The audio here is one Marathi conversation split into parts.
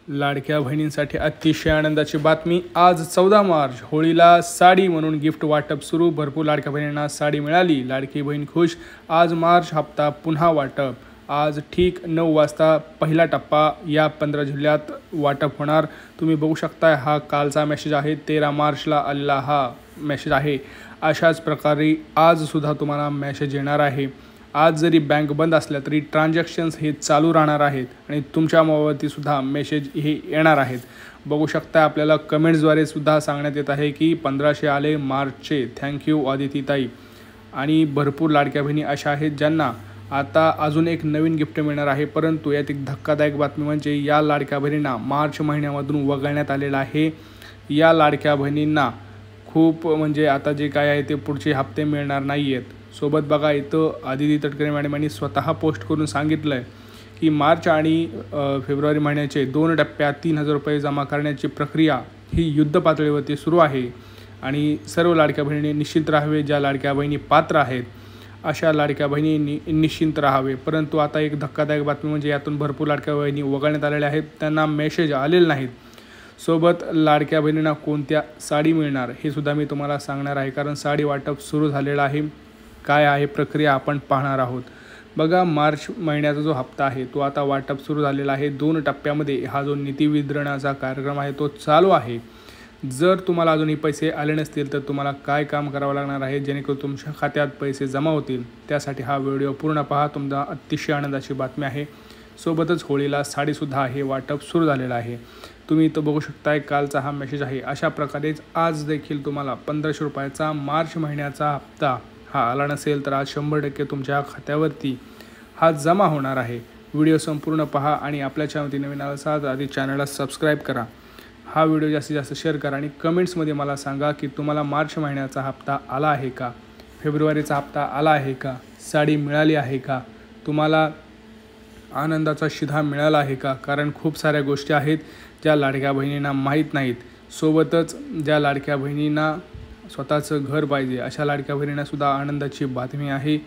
लाडक्या बहिणींसाठी अतिशय आनंदाची बातमी। आज 14 मार्च होळीला साडी म्हणून गिफ्ट वाटप सुरू। भरपूर लाडक्या बहिणींना साडी मिळाली, लाडकी बहीण खुश। आज मार्च हप्ता पुन्हा वाटप। आज ठीक 9 वाजता पहिला टप्पा या 15 जिल्ह्यात वाटप होणार। तुम्ही बघू शकता, हा कालचा मेसेज आहे, 13 मार्चला आलेला हा मेसेज आहे। अशाच प्रकारे आज सुद्धा तुम्हाला मेसेज येणार आहे। आज जरी बँक बंद असल्या तरी ट्रान्झॅक्शन्स हे चालू राहणार आहेत आणि तुमच्या मोबाईलवरती सुद्धा मेसेज हे येणार आहेत। बघू शकता, आपल्याला कमेंट्सद्वारे सुद्धा सांगण्यात येत आहे की 1500 आले मार्चचे, थँक्यू आदितीताई। आणि भरपूर लाडक्या बहिणी अशा आहेत ज्यांना आता अजून एक नवीन गिफ्ट मिळणार आहे। परंतु यात एक धक्कादायक बातमी म्हणजे या लाडक्या बहिणींना मार्च महिन्यामधून वगळण्यात आलेलं आहे। या लाडक्या बहिणींना खूप म्हणजे आता जे काय आहे ते पुढचे हप्ते मिळणार नाही आहेत। सोबत बघा, इथं आदिती तटकरे मॅडमांनी स्वतः पोस्ट करून सांगितलं आहे की मार्च आणि फेब्रुवारी महिन्याचे 2 टप्प्यात 3000 रुपये जमा करण्याची प्रक्रिया ही युद्ध पातळीवरती सुरू आहे आणि सर्व लाडक्या बहिणी निश्चिंत राहावे। ज्या लाडक्या बहिणी पात्र आहेत अशा लाडक्या बहिणींनी निश्चिंत राहावे। परंतु आता एक धक्कादायक बातमी म्हणजे यातून भरपूर लाडक्या बहिणी वगळण्यात आलेल्या आहेत, त्यांना मेसेज आलेले नाहीत। सोबत लाडक्या बहिणींना कोणत्या साडी मिळणार हे सुद्धा मी तुम्हाला सांगणार आहे, कारण साडी वाटप सुरू झालेलं आहे। काय आहे प्रक्रिया आपण पाहणार आहोत। बघा, मार्च महिन्याचा जो हप्ता आहे तो आता वाटप सुरू झालेला आहे। 2 टप्प्यामध्ये हा जो नीती वितरणाचा कार्यक्रम आहे तो चालू आहे। जर तुम्हाला अजूनही पैसे आले नसतील तर तुम्हाला काय काम करावं लागणार आहे जेणेकरून तुमच्या खात्यात पैसे जमा होतील, त्यासाठी हा व्हिडिओ पूर्ण पहा। तुमचा अतिशय आनंदाची बातमी आहे। सोबतच होळीला साडीसुद्धा हे वाटप सुरू झालेलं आहे। तुम्ही इथं बघू शकताय, कालचा हा मेसेज आहे। अशा प्रकारेच आज देखील तुम्हाला 1500 रुपयाचा मार्च महिन्याचा हप्ता हा आला नसेल तर आज 100% तुमच्या खात्यावरती हा जमा होणार आहे। व्हिडिओ संपूर्ण पहा आणि आपल्या चॅनलवरती नवीन असाल आधी चॅनलला सबस्क्राईब करा। हा व्हिडिओ जास्तीत जास्त शेअर करा आणि कमेंट्समध्ये मला सांगा की तुम्हाला मार्च महिन्याचा हप्ता आला आहे का, फेब्रुवारीचा हप्ता आला आहे का, साडी मिळाली आहे का, तुम्हाला आनंदाचा शिधा मिळाला आहे का। कारण खूप साऱ्या गोष्टी आहेत ज्या लाडक्या बहिणींना माहीत नाहीत। सोबतच ज्या लाडक्या बहिणींना स्वतःचं घर पाहिजे अशा लाडक्या बहिणींनासुद्धा आनंदाची बातमी आहे।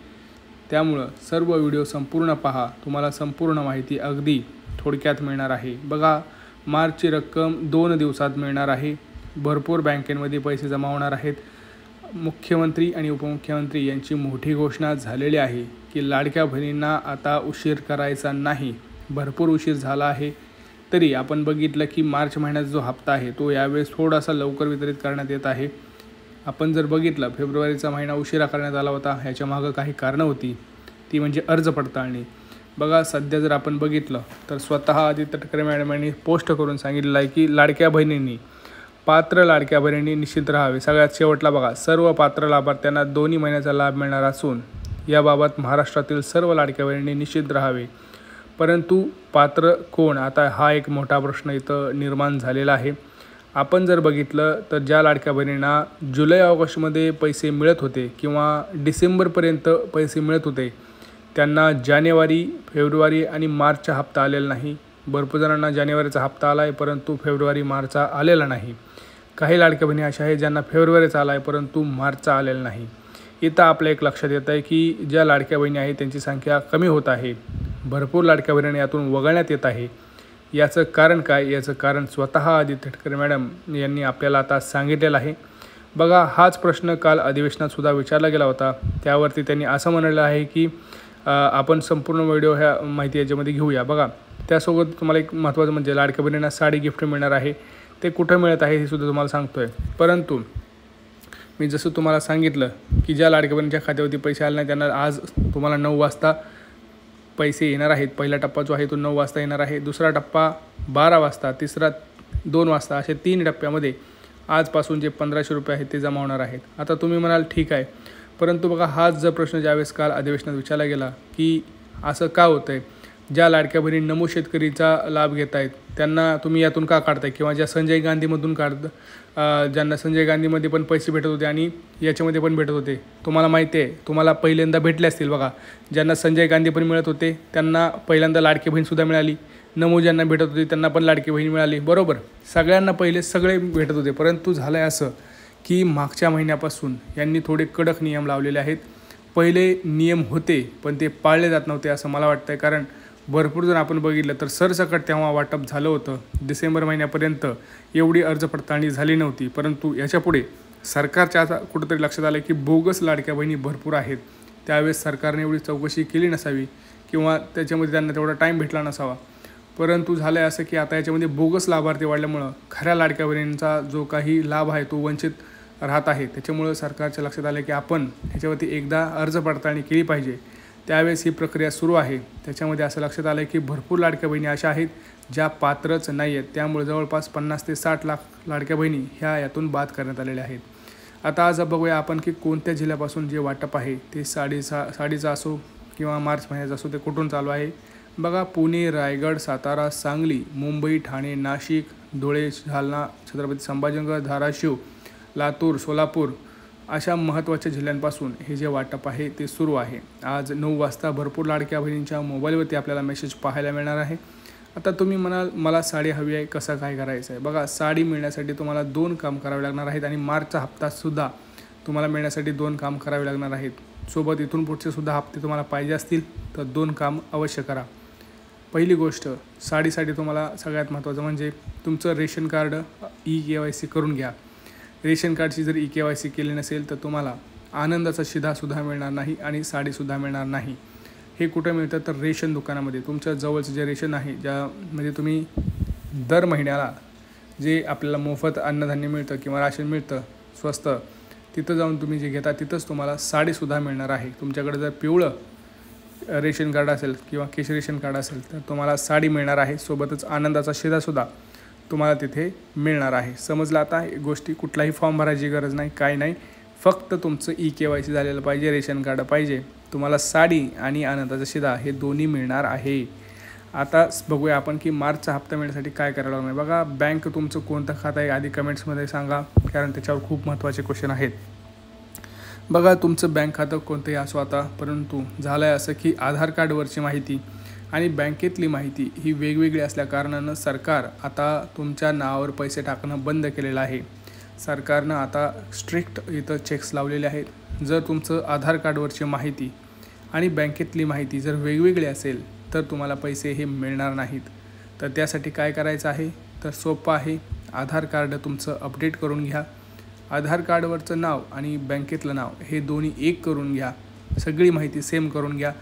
त्यामुळं सर्व व्हिडिओ संपूर्ण पहा, तुम्हाला संपूर्ण माहिती अगदी थोडक्यात मिळणार आहे। बघा, मार्चची रक्कम 2 दिवसात मिळणार आहे। भरपूर बँकेमध्ये पैसे जमा होणार आहेत। मुख्यमंत्री आणि उपमुख्यमंत्री यांची मोठी घोषणा झालेली आहे की लाडक्या बहिणींना आता उशीर करायचा नाही। भरपूर उशीर झाला आहे तरी आपण बघितलं की मार्च महिन्याचा जो हप्ता आहे तो यावेळेस थोडासा लवकर वितरित करण्यात येत आहे। आपण जर बघितलं, फेब्रुवारीचा महिना उशिरा करण्यात आला होता, ह्याच्या मागं काही कारणं होती, ती म्हणजे अर्ज पडताळणी। बघा, सध्या जर आपण बघितलं तर स्वतः आदिती तटकरे मॅडमांनी पोस्ट करून सांगितलेलं आहे की लाडक्या बहिणींनी, पात्र लाडक्या बहिणींनी निश्चित राहावे। सगळ्यात शेवटला बघा, सर्व पात्र लाभार्थ्यांना 2 महिन्याचा लाभ मिळणार असून याबाबत महाराष्ट्रातील सर्व लाडक्या बहिणींनी निश्चित राहावे। परंतु पात्र कोण, आता हा एक मोठा प्रश्न इथं निर्माण झालेला आहे। आपण जर बघितलं तर ज्या लाडक्या बहिणींना जुलै ऑगस्टमध्ये पैसे मिळत होते किंवा डिसेंबरपर्यंत पैसे मिळत होते, त्यांना जानेवारी, फेब्रुवारी आणि मार्चचा हप्ता आलेला नाही। भरपूर जणांना जानेवारीचा हप्ता आला आहे परंतु फेब्रुवारी मार्चचा आलेला नाही। काही लाडक्या बहिणी अशा आहेत ज्यांना फेब्रुवारीचा आला आहे परंतु मार्चचा आलेला नाही। इथं आपल्या एक लक्षात येतं आहे की ज्या लाडक्या बहिणी आहेत त्यांची संख्या कमी होत आहे। भरपूर लाडक्या बहिणी यातून वगळण्यात येत आहे। याचं कारण काय, याचं कारण स्वतः आदिती तटकरे मॅडम यांनी आपल्याला आता सांगितलेलं आहे। बघा, हाच प्रश्न काल अधिवेशनात सुद्धा विचारला गेला होता। त्यावरती त्यांनी असं म्हटलं आहे की आपण संपूर्ण व्हिडिओ ह्या माहिती याच्यामध्ये घेऊया। बघा, त्यासोबत तुम्हाला एक महत्त्वाचं म्हणजे लाडक्या बहिणींना साडी गिफ्ट मिळणार आहे। ते कुठं मिळत आहे हे सुद्धा तुम्हाला सांगतो आहे। परंतु मी जसं तुम्हाला सांगितलं की ज्या लाडक्या बहिणींच्या खात्यावरती पैसे आले नाही त्यांना आज तुम्हाला 9 वाजता पैसे येणार आहेत। पहिला टप्पा जो आहे तो 9 वाजता येणार आहे, दुसरा टप्पा 12 वाजता, तिसरा 2 वाजता, असे 3 टप्प्यामध्ये आजपासून जे 1500 रुपये आहेत ते जमा होणार आहेत। आता तुम्ही म्हणाल ठीक आहे, परंतु बघा, हाच जर प्रश्न ज्यावेळेस काल अधिवेशनात विचारला गेला की असं का होतं आहे, ज्या लाडक्या बहिणी नमो शेतकरीचा लाभ घेत आहेत त्यांना तुम्ही यातून का काढताय, किंवा ज्या संजय गांधीमधून ज्यांना संजय गांधीमध्ये पण पैसे भेटत होते आणि याच्यामध्ये पण भेटत होते, तुम्हाला माहिती आहे, तुम्हाला पहिल्यांदा भेटले असतील। बघा, ज्यांना संजय गांधी पण मिळत होते त्यांना पहिल्यांदा लाडकी बहीणसुद्धा मिळाली, नमो ज्यांना भेटत होती त्यांना पण लाडकी बहीण मिळाली, बरोबर, सगळ्यांना पहिले सगळे भेटत होते। परंतु झालं आहे असं की मागच्या महिन्यापासून यांनी थोडे कडक नियम लावलेले आहेत। पहिले नियम होते पण ते पाळले जात नव्हते असं मला वाटतं आहे, कारण भरपूर जर आपण बघितलं तर सरसकट तेव्हा वाटप झालं होतं. डिसेंबर महिन्यापर्यंत एवढी अर्ज पडताळणी झाली नव्हती. परंतु याच्यापुढे सरकारच्या आता कुठंतरी लक्षात आलं की बोगस लाडक्या बहिणी भरपूर आहेत. त्यावेळेस सरकारने एवढी चौकशी केली नसावी किंवा त्याच्यामध्ये त्यांना तेवढा टाईम भेटला नसावा. परंतु झालं आहे असं की आता याच्यामध्ये बोगस लाभार्थी वाढल्यामुळं खऱ्या लाडक्या बहिणींचा जो काही लाभ आहे तो वंचित राहत आहे. त्याच्यामुळं सरकारच्या लक्षात आलं की आपण ह्याच्यावरती एकदा अर्ज पडताळणी केली पाहिजे. त्यावेळेस ही प्रक्रिया सुरू आहे. त्याच्यामध्ये असं लक्षात आलं की भरपूर लाडक्या बहिणी अशा आहेत ज्या पात्रच नाही आहेत. त्यामुळे जवळपास 50 ते 60 लाख लाडक्या बहिणी ह्या यातून बाद करण्यात आलेल्या आहेत. आता आज बघूया आपण की कोणत्या जिल्ह्यापासून जे वाटप आहे ते साडीचं असो किंवा मार्च महिन्याचं असो ते कुठून चालू आहे. बघा, पुणे, रायगड, सातारा, सांगली, मुंबई, ठाणे, नाशिक, धुळे, जालना, छत्रपती संभाजीनगर, धाराशिव, लातूर, सोलापूर अशा महत्त्वाच्या जिल्ह्यांपासून हे जे वाटप आहे ते सुरू आहे. आज 9 वाजता भरपूर लाडक्या बहिणींच्या मोबाईलवरती आपल्याला मेसेज पाहायला मिळणार आहे. आता तुम्ही म्हणाल मला साडी हवी आहे, कसं काय करायचं आहे. बघा, साडी मिळण्यासाठी तुम्हाला 2 काम करावे लागणार आहेत आणि मार्चचा हप्तासुद्धा तुम्हाला मिळण्यासाठी 2 काम करावे लागणार आहेत. सोबत इथून पुढचे सुद्धा हप्ते तुम्हाला पाहिजे असतील तर 2 काम अवश्य करा. पहिली गोष्ट, साडीसाठी तुम्हाला सगळ्यात महत्त्वाचं म्हणजे तुमचं रेशन कार्ड EKYC करून घ्या. रेशन कार्डची जर EKYC केली नसेल तर तुम्हाला आनंदाचा शिधासुद्धा मिळणार नाही आणि साडीसुद्धा मिळणार नाही. हे कुठं मिळतं तर रेशन दुकानामध्ये. तुमच्या जवळचं जे रेशन आहे म्हणजे तुम्ही दर महिन्याला जे आपल्याला मोफत अन्नधान्य मिळतं किंवा राशन मिळतं स्वस्त, तिथं जाऊन तुम्ही जे घेता तिथंच तुम्हाला साडीसुद्धा मिळणार आहे. तुमच्याकडे जर पिवळं रेशन कार्ड असेल किंवा केशरी रेशन कार्ड असेल तर तुम्हाला साडी मिळणार आहे. सोबतच आनंदाचा शिधासुद्धा तुम्हाला तिथे मिळणार आहे. समजलं आता. गोष्टी कुठलाही फॉर्म भरायची गरज नाही, काय नाही. फक्त तुमचं EKYC झालेलं पाहिजे, रेशन कार्ड पाहिजे. तुम्हाला साडी आणि आनंदाचा शिधा हे दोन्ही मिळणार आहे. आता बघूया आपण की मार्चचा हप्ता मिळण्यासाठी काय करायला लागणार. बघा, बँक तुमचं कोणतं खातं आहे आधी कमेंट्समध्ये सांगा, कारण त्याच्यावर खूप महत्त्वाचे क्वेश्चन आहेत. बघा, तुमचं बँक खातं कोणतंही असो आता, परंतु झालं आहे असं की आधार कार्डवरची माहिती आणि बँकेतली माहिती ही वेगवेगळी असल्याकारणानं सरकार आता तुमच्या नावावर पैसे टाकणं बंद केलेलं आहे. सरकारनं आता स्ट्रिक्ट इथं चेक्स लावलेले आहेत. जर तुमचं आधार कार्डवरची माहिती आणि बँकेतली माहिती जर वेगवेगळी असेल तर तुम्हाला पैसे हे मिळणार नाहीत. तर त्यासाठी काय करायचं आहे तर सोपं आहे. आधार कार्ड तुमचं अपडेट करून घ्या. आधार कार्डवरचं नाव आणि बँकेतलं नाव हे दोन्ही एक करून घ्या. सगळी माहिती सेम करून घ्या.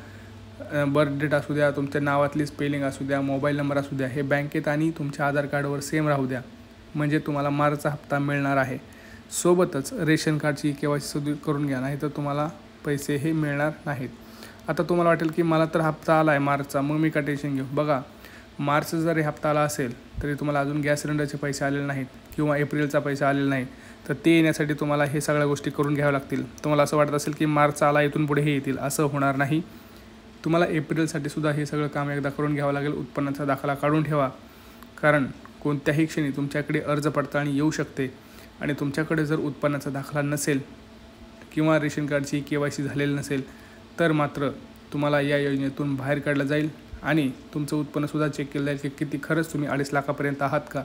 बर्थ डेट असू द्या, तुमच्या नावातली स्पेलिंग असू द्या, मोबाईल नंबर असू द्या, हे बँकेत आणि तुमच्या आधार कार्डवर सेम राहू द्या. म्हणजे तुम्हाला मार्चचा हप्ता मिळणार आहे. सोबतच रेशन कार्डची EKYC करून घ्या, नाही तर तुम्हाला पैसे हे मिळणार नाहीत. आता तुम्हाला वाटेल की मला तर हप्ता आला आहे मार्चचा, मग मी का टेन्शन घेऊ. बघा, मार्चचा जरी हप्ता आला असेल तरी तुम्हाला अजून गॅस सिलेंडरचे पैसे आलेले नाहीत किंवा एप्रिलचा पैसा आलेला नाही, तर ते येण्यासाठी तुम्हाला हे सगळ्या गोष्टी करून घ्याव्या लागतील. तुम्हाला असं वाटत असेल की मार्चचा आला इथून पुढे हे येतील, असं होणार नाही. तुम्हाला एप्रिलसाठी सुद्धा हे सगळं काम एकदा करून घ्यावं लागेल. उत्पन्नाचा दाखला काढून ठेवा, कारण कोणत्याही क्षणी तुमच्याकडे अर्ज पडताळणी येऊ शकते आणि तुमच्याकडे जर उत्पन्नाचा दाखला नसेल किंवा रेशन कार्डची EKYC झालेलं नसेल तर मात्र तुम्हाला या योजनेतून बाहेर काढलं जाईल आणि तुमचं उत्पन्नसुद्धा चेक केलं जाईल की किती खरंच तुम्ही 2.5 लाखापर्यंत आहात का,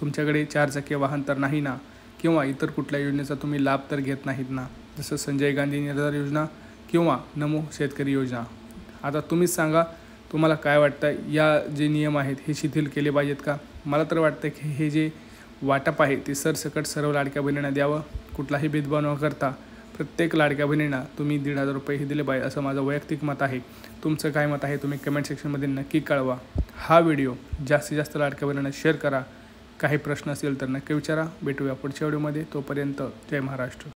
तुमच्याकडे 4 चाकी वाहन तर नाही ना, किंवा इतर कुठल्या योजनेचा तुम्ही लाभ तर घेत नाहीत ना, जसं संजय गांधी निर्धार योजना किंवा नमो शेतकरी योजना. आता तुम्हीच सांगा, तुम्हाला काय वाटतं, या जे नियम आहेत हे शिथिल केले पाहिजेत का. मला तर वाटतं की हे जे वाटप आहे ते सरसकट सर्व लाडक्या बहिणींना द्यावं. कुठलाही भेदभाव न करता प्रत्येक लाडक्या बहिणींना तुम्ही 1,500 रुपये हे दिले पाहिजे, असं माझं वैयक्तिक मत आहे. तुमचं काय मत आहे तुम्ही कमेंट सेक्शनमध्ये नक्की कळवा. हा व्हिडिओ जास्तीत जास्त लाडक्या बहिणींना शेअर करा. काही प्रश्न असेल तर नक्की विचारा. भेटूया पुढच्या व्हिडिओमध्ये. तोपर्यंत जय महाराष्ट्र.